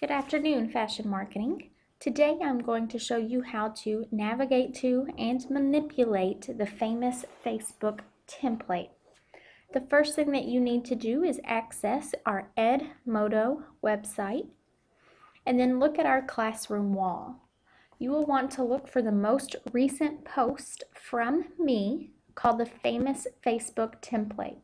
Good afternoon, Fashion Marketing. Today I'm going to show you how to navigate to and manipulate the famous Facebook template. The first thing that you need to do is access our Edmodo website and then look at our classroom wall. You will want to look for the most recent post from me called the famous Facebook template.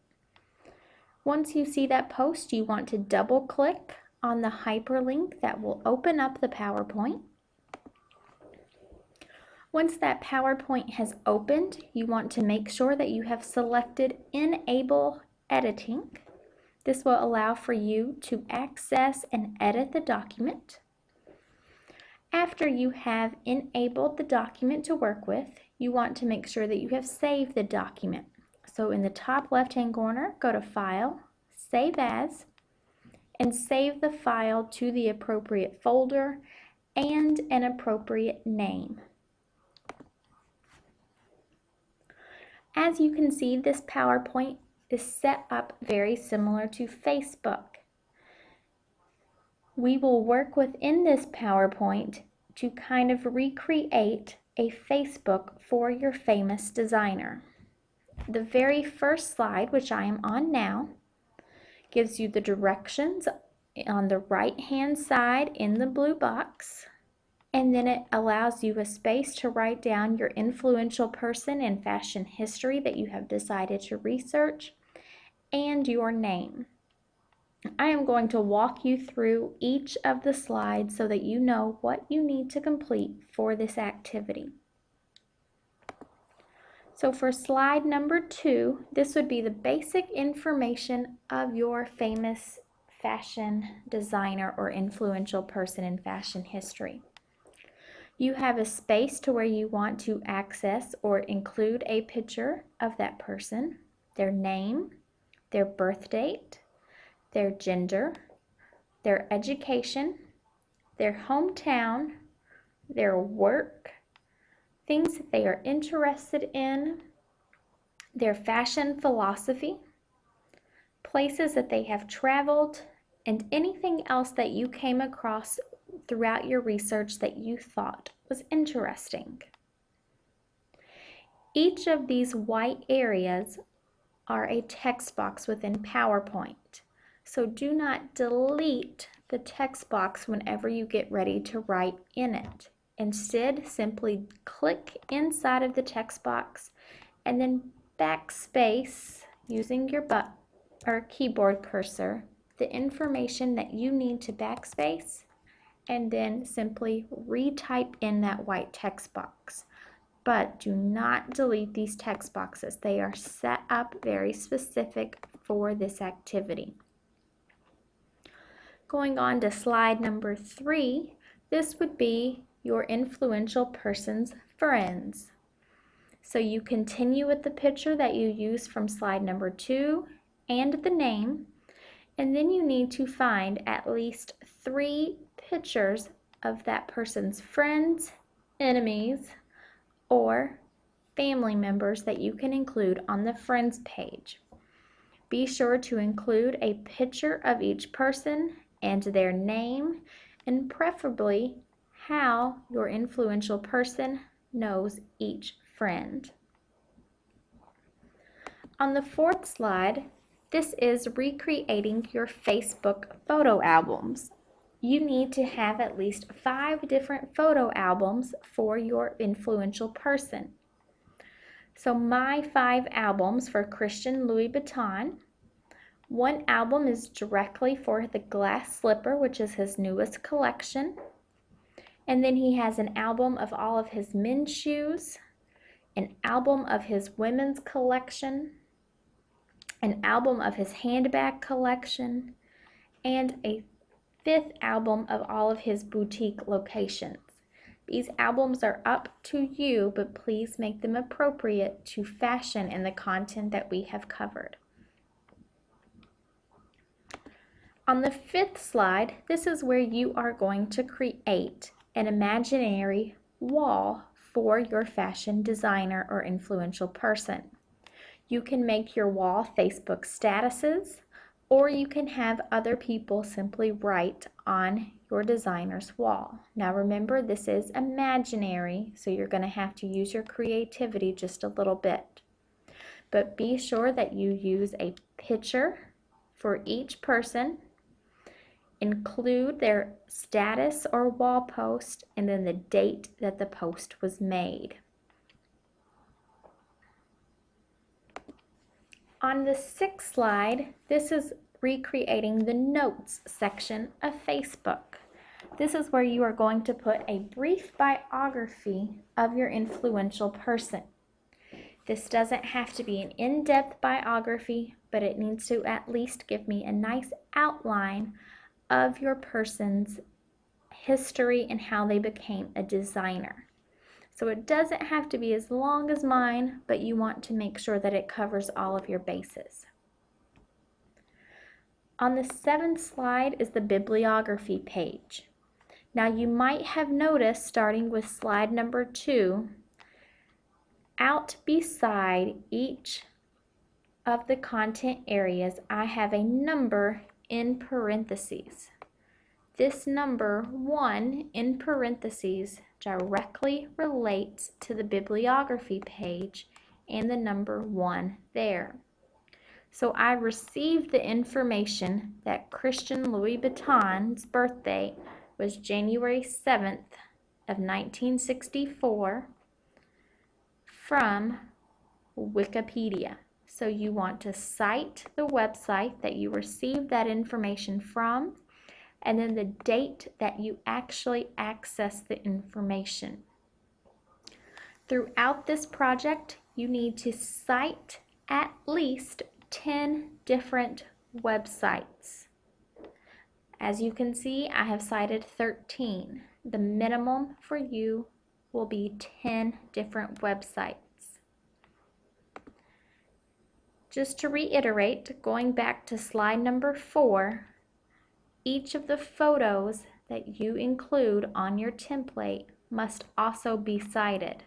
Once you see that post, you want to double click on the hyperlink that will open up the PowerPoint. Once that PowerPoint has opened, you want to make sure that you have selected Enable Editing. This will allow for you to access and edit the document. After you have enabled the document to work with, you want to make sure that you have saved the document. So in the top left-hand corner, go to File, Save As, and save the file to the appropriate folder and an appropriate name. As you can see, this PowerPoint is set up very similar to Facebook. We will work within this PowerPoint to kind of recreate a Facebook for your famous designer. The very first slide, which I am on now, gives you the directions on the right-hand side in the blue box, and then it allows you a space to write down your influential person in fashion history that you have decided to research and your name. I am going to walk you through each of the slides so that you know what you need to complete for this activity. So for slide number 2, this would be the basic information of your famous fashion designer or influential person in fashion history. You have a space to where you want to access or include a picture of that person, their name, their birth date, their gender, their education, their hometown, their work, things that they are interested in, their fashion philosophy, places that they have traveled, and anything else that you came across throughout your research that you thought was interesting. Each of these white areas are a text box within PowerPoint, so do not delete the text box whenever you get ready to write in it. Instead, simply click inside of the text box and then backspace using your keyboard cursor the information that you need to backspace, and then simply retype in that white text box. But do not delete these text boxes. They are set up very specific for this activity. Going on to slide number 3, this would be your influential person's friends. So you continue with the picture that you used from slide number 2 and the name, and then you need to find at least 3 pictures of that person's friends, enemies, or family members that you can include on the Friends page. Be sure to include a picture of each person and their name, and preferably how your influential person knows each friend. On the 4th slide, this is recreating your Facebook photo albums. You need to have at least 5 different photo albums for your influential person. So my 5 albums for Christian Louis Vuitton. One album is directly for the glass slipper, which is his newest collection. And then he has an album of all of his men's shoes, an album of his women's collection, an album of his handbag collection, and a 5th album of all of his boutique locations. These albums are up to you, but please make them appropriate to fashion and the content that we have covered. On the 5th slide, this is where you are going to create an imaginary wall for your fashion designer or influential person. You can make your wall Facebook statuses, or you can have other people simply write on your designer's wall. Now remember, this is imaginary, so you're going to have to use your creativity just a little bit. But be sure that you use a picture for each person, include their status or wall post, and then the date that the post was made. On the 6th slide, this is recreating the notes section of Facebook. This is where you are going to put a brief biography of your influential person. This doesn't have to be an in-depth biography, but it needs to at least give me a nice outline of your person's history and how they became a designer. So it doesn't have to be as long as mine, but you want to make sure that it covers all of your bases. On the 7th slide is the bibliography page. Now you might have noticed, starting with slide number 2, out beside each of the content areas, I have a number in parentheses. This number 1 in parentheses directly relates to the bibliography page and the number 1 there. So I received the information that Christian Louis Vuitton's birthday was January 7th of 1964 from Wikipedia. So you want to cite the website that you received that information from, and then the date that you actually access the information. Throughout this project, you need to cite at least 10 different websites. As you can see, I have cited 13. The minimum for you will be 10 different websites. Just to reiterate, going back to slide number 4, each of the photos that you include on your template must also be cited.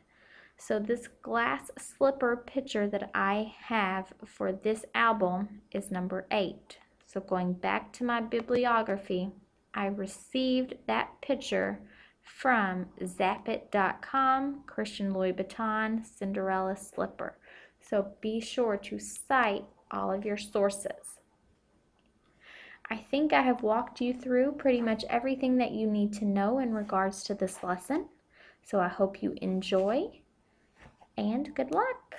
So this glass slipper picture that I have for this album is number 8. So going back to my bibliography, I received that picture from Zapit.com, Christian Louis Vuitton, Cinderella slipper. So be sure to cite all of your sources. I think I have walked you through pretty much everything that you need to know in regards to this lesson. So I hope you enjoy, and good luck.